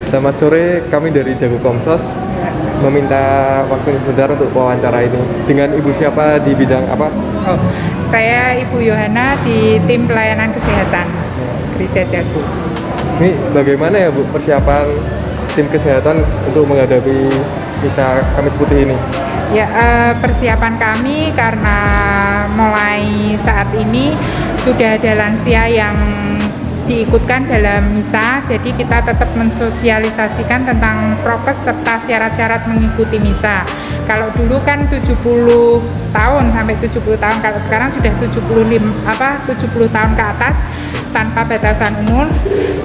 Selamat sore, kami dari Jago Komsos meminta waktu sebentar untuk wawancara ini. Dengan Ibu siapa di bidang apa? Oh, saya Ibu Yohana di tim pelayanan kesehatan Gereja Jago. Ini bagaimana ya Bu persiapan tim kesehatan untuk menghadapi misa Kamis Putih ini? Ya, persiapan kami karena mulai saat ini sudah ada lansia yang diikutkan dalam misa, jadi kita tetap mensosialisasikan tentang prokes serta syarat-syarat mengikuti misa. Kalau dulu kan 70 tahun sampai 70 tahun, kalau sekarang sudah 70 tahun ke atas tanpa batasan umur.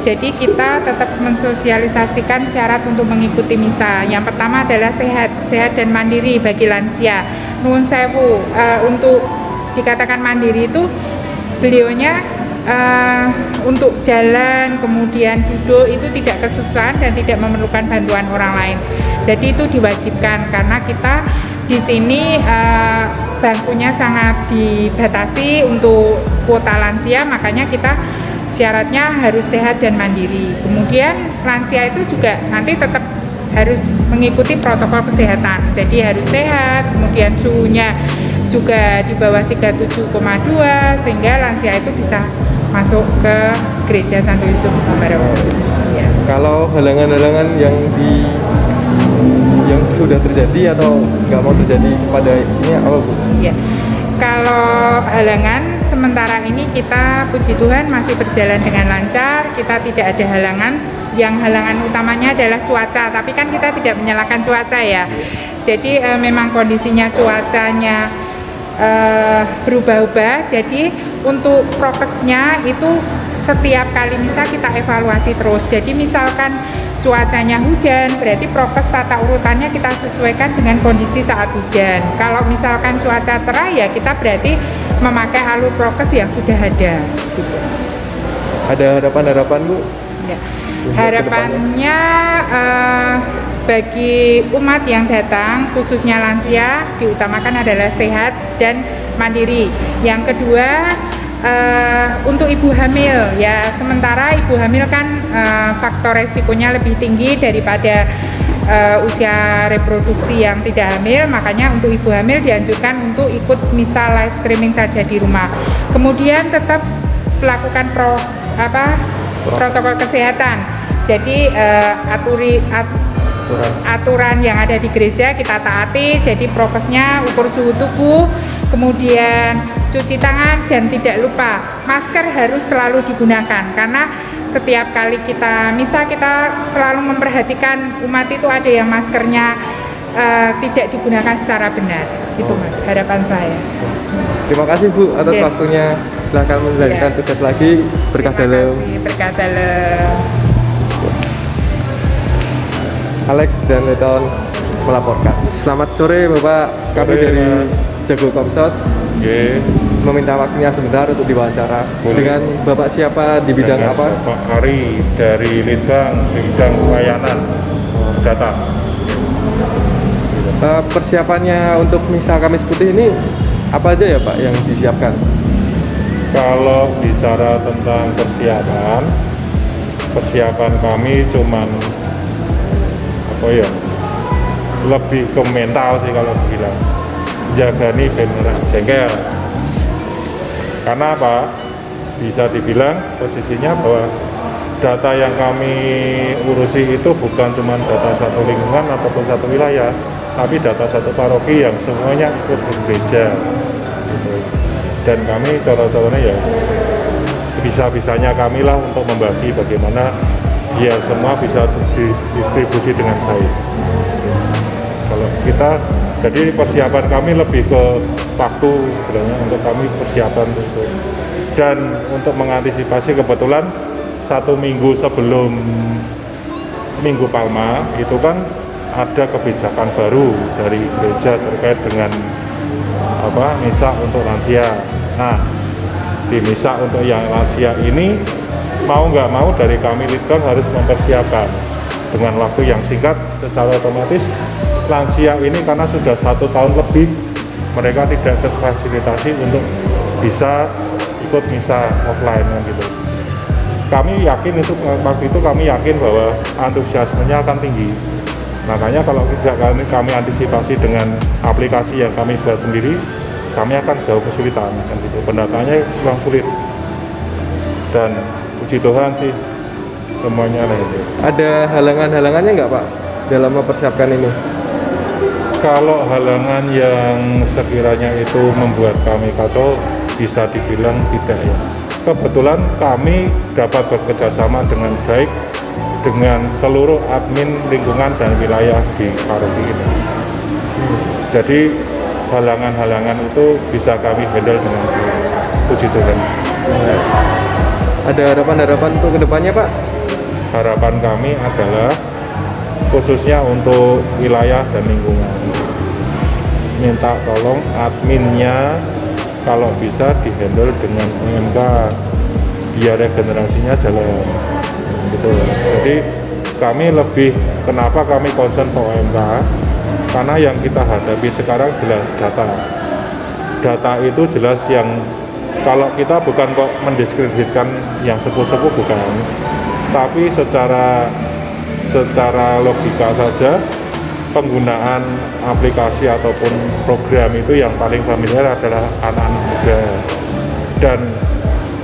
Jadi kita tetap mensosialisasikan syarat untuk mengikuti misa. Yang pertama adalah sehat dan mandiri bagi lansia. Nuwun sewu, untuk dikatakan mandiri itu beliaunya untuk jalan, kemudian duduk itu tidak kesusahan dan tidak memerlukan bantuan orang lain. Jadi itu diwajibkan karena kita di sini bangkunya sangat dibatasi untuk kuota lansia, makanya kita syaratnya harus sehat dan mandiri. Kemudian lansia itu juga nanti tetap harus mengikuti protokol kesehatan. Jadi harus sehat, kemudian suhunya juga di bawah 37,2 sehingga lansia itu bisa masuk ke Gereja Santo Yusuf Ambarawa. Ya. Kalau halangan-halangan yang sudah terjadi atau nggak mau terjadi pada ini apa Bu? Ya. Kalau halangan sementara ini kita puji Tuhan masih berjalan dengan lancar, kita tidak ada halangan. Yang halangan utamanya adalah cuaca, tapi kan kita tidak menyalahkan cuaca ya. Jadi memang kondisinya cuacanya berubah-ubah, jadi untuk prokesnya itu setiap kali misa kita evaluasi terus. Jadi misalkan cuacanya hujan, berarti prokes tata urutannya kita sesuaikan dengan kondisi saat hujan. Kalau misalkan cuaca cerah ya kita berarti memakai alur prokes yang sudah ada gitu. Ada harapan-harapan Bu? Ya. Harapannya bagi umat yang datang, khususnya lansia, diutamakan adalah sehat dan mandiri. Yang kedua, untuk ibu hamil, ya sementara ibu hamil kan faktor resikonya lebih tinggi daripada usia reproduksi yang tidak hamil, makanya untuk ibu hamil dianjurkan untuk ikut misa live streaming saja di rumah. Kemudian tetap melakukan protokol kesehatan. Jadi aturan yang ada di gereja kita taati, jadi prokesnya ukur suhu tubuh, kemudian cuci tangan, dan tidak lupa masker harus selalu digunakan karena setiap kali kita misa kita selalu memperhatikan umat itu ada yang maskernya tidak digunakan secara benar. Itu Mas, harapan saya. Terima kasih Bu atas waktunya. Silahkan menjalankan tugas lagi. Berkah dalam. Berkah dalam. Alex dan Leton melaporkan. Selamat sore Bapak, kami dari Jago Komsos meminta waktunya sebentar untuk diwawancara. Dengan Bapak siapa di bidang apa? Pak Ari dari Litbang di bidang pelayanan data. Persiapannya untuk misa Kamis Putih ini apa aja ya Pak yang disiapkan? Kalau bicara tentang persiapan kami cuman lebih ke mental sih kalau bilang, jagani beneran jengkel. Karena apa? Bisa dibilang posisinya bahwa data yang kami urusi itu bukan cuma data satu lingkungan ataupun satu wilayah, tapi data satu paroki yang semuanya ikut di gereja gitu. Dan kami cara-caranya ya sebisa-bisanya kami lah untuk membagi bagaimana ya semua bisa didistribusi dengan baik. Kalau kita, jadi persiapan kami lebih ke waktu sebenarnya untuk kami persiapan itu. Dan untuk mengantisipasi kebetulan 1 minggu sebelum Minggu Palma itu kan ada kebijakan baru dari gereja terkait dengan misa untuk lansia. Nah, di misa untuk yang lansia ini mau nggak mau dari kami Litbang harus mempersiapkan dengan waktu yang singkat. Secara otomatis lansia ini karena sudah 1 tahun lebih mereka tidak terfasilitasi untuk bisa ikut misa offline gitu. kami yakin itu waktu itu kami yakin bahwa antusiasmenya akan tinggi. Makanya kalau tidak kami antisipasi dengan aplikasi yang kami buat sendiri, kami akan jauh kesulitan kan gitu. Pendataannya kurang sulit. Dan puji Tuhan sih semuanya lah itu. Ada halangan-halangannya nggak Pak dalam mempersiapkan ini? Kalau halangan yang sekiranya itu membuat kami kacau, bisa dibilang tidak ya. Kebetulan kami dapat bekerjasama dengan baik dengan seluruh admin lingkungan dan wilayah di paroki ini. Jadi halangan-halangan itu bisa kami handle dengan baik. Puji Tuhan. Ada harapan-harapan untuk kedepannya Pak? Harapan kami adalah khususnya untuk wilayah dan lingkungan, minta tolong adminnya kalau bisa dihandle dengan OMK biar regenerasinya jalan gitu. Jadi kami lebih, kenapa kami concern ke OMK, karena yang kita hadapi sekarang jelas data itu jelas yang kalau kita bukan kok mendiskreditkan yang sepuh-sepuh, bukan, tapi secara logika saja penggunaan aplikasi ataupun program itu yang paling familiar adalah anak-anak muda, dan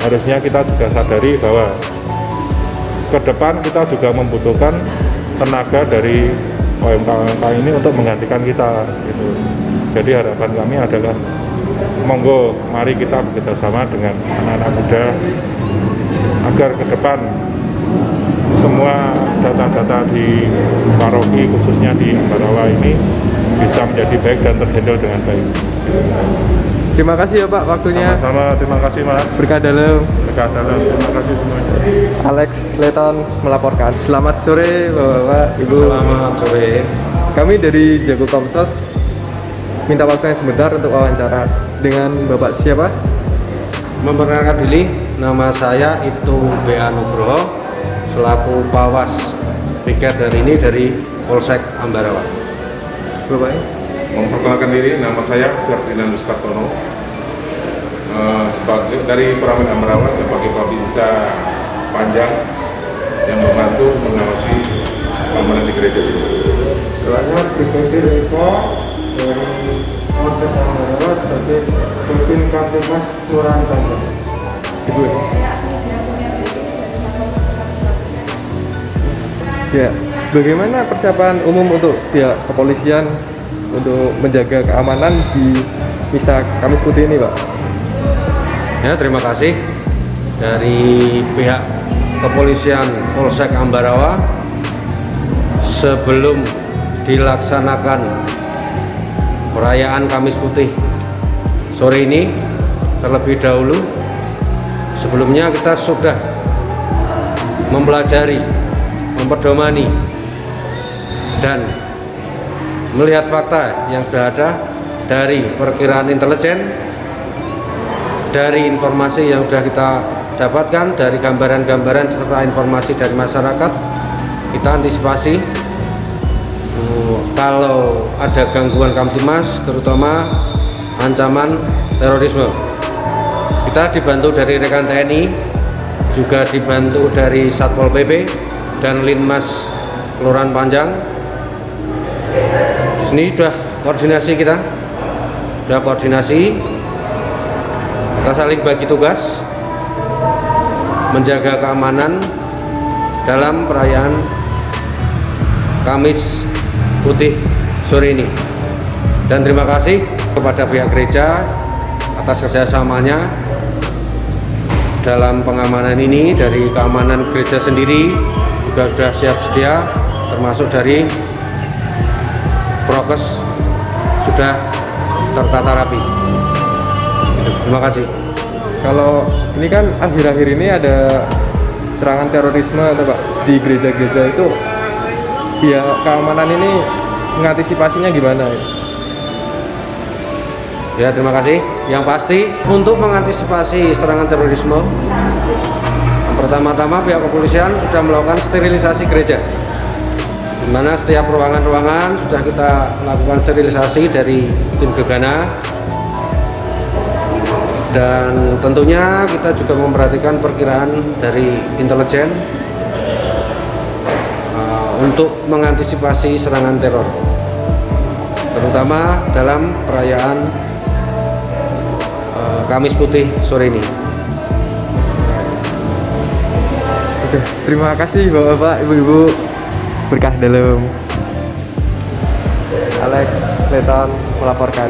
harusnya kita juga sadari bahwa ke depan kita juga membutuhkan tenaga dari OMK ini untuk menggantikan kita gitu. Jadi harapan kami adalah monggo mari kita bekerjasama dengan anak-anak muda agar ke depan semua data-data di paroki khususnya di Ambarawa ini bisa menjadi baik dan terhandle dengan baik. Terima kasih ya Pak waktunya. Sama-sama, terima kasih Mas. Berkah dalam. Berkah dalam, terima kasih semuanya. Alex Leton melaporkan. Selamat sore Bapak, Ibu. Selamat sore. Kami dari Jago Komsos minta waktunya sebentar untuk wawancara dengan Bapak siapa? Memperkenalkan diri, nama saya itu B.A. Nugroho selaku Pawas Piket hari ini dari Polsek Ambarawa. Bapaknya? Memperkenalkan diri, nama saya Ferdinandus Kartono, sebagai dari Pramen Ambarawa sebagai Babinsa Panjang yang membantu mengawasi keamanan di gereja sini. Saya Brigadir Eko dari Polsek Ambarawa sebagai Pemimpin Kamtimas Kelurahan Panjang. Ibu. Ya, bagaimana persiapan umum untuk pihak kepolisian untuk menjaga keamanan di misa Kamis Putih ini, Pak? Ya, terima kasih dari pihak kepolisian Polsek Ambarawa. Sebelum dilaksanakan perayaan Kamis Putih sore ini, terlebih dahulu sebelumnya kita sudah mempelajari, memperdomani dan melihat fakta yang sudah ada dari perkiraan intelijen, dari informasi yang sudah kita dapatkan, dari gambaran-gambaran serta informasi dari masyarakat. Kita antisipasi kalau ada gangguan Kamtimas, terutama ancaman terorisme. Kita dibantu dari rekan TNI, juga dibantu dari Satpol PP dan Linmas Kelurahan Panjang. Di sini sudah koordinasi kita saling bagi tugas menjaga keamanan dalam perayaan Kamis Putih sore ini. Dan terima kasih kepada pihak gereja atas kerjasamanya dalam pengamanan ini. Dari keamanan gereja sendiri juga sudah siap sedia, termasuk dari prokes sudah tertata rapi. Terima kasih. Kalau ini kan akhir-akhir ini ada serangan terorisme atau Pak di gereja-gereja itu, pihak keamanan ini mengantisipasinya gimana? Ya, terima kasih. Yang pasti untuk mengantisipasi serangan terorisme, pertama-tama pihak kepolisian sudah melakukan sterilisasi gereja, di mana setiap ruangan-ruangan sudah kita lakukan sterilisasi dari tim Gegana. Dan tentunya kita juga memperhatikan perkiraan dari intelijen untuk mengantisipasi serangan teror, terutama dalam perayaan Kamis Putih sore ini. Oke, terima kasih Bapak-bapak, Ibu-ibu. Berkah dalam. Alex Leton melaporkan.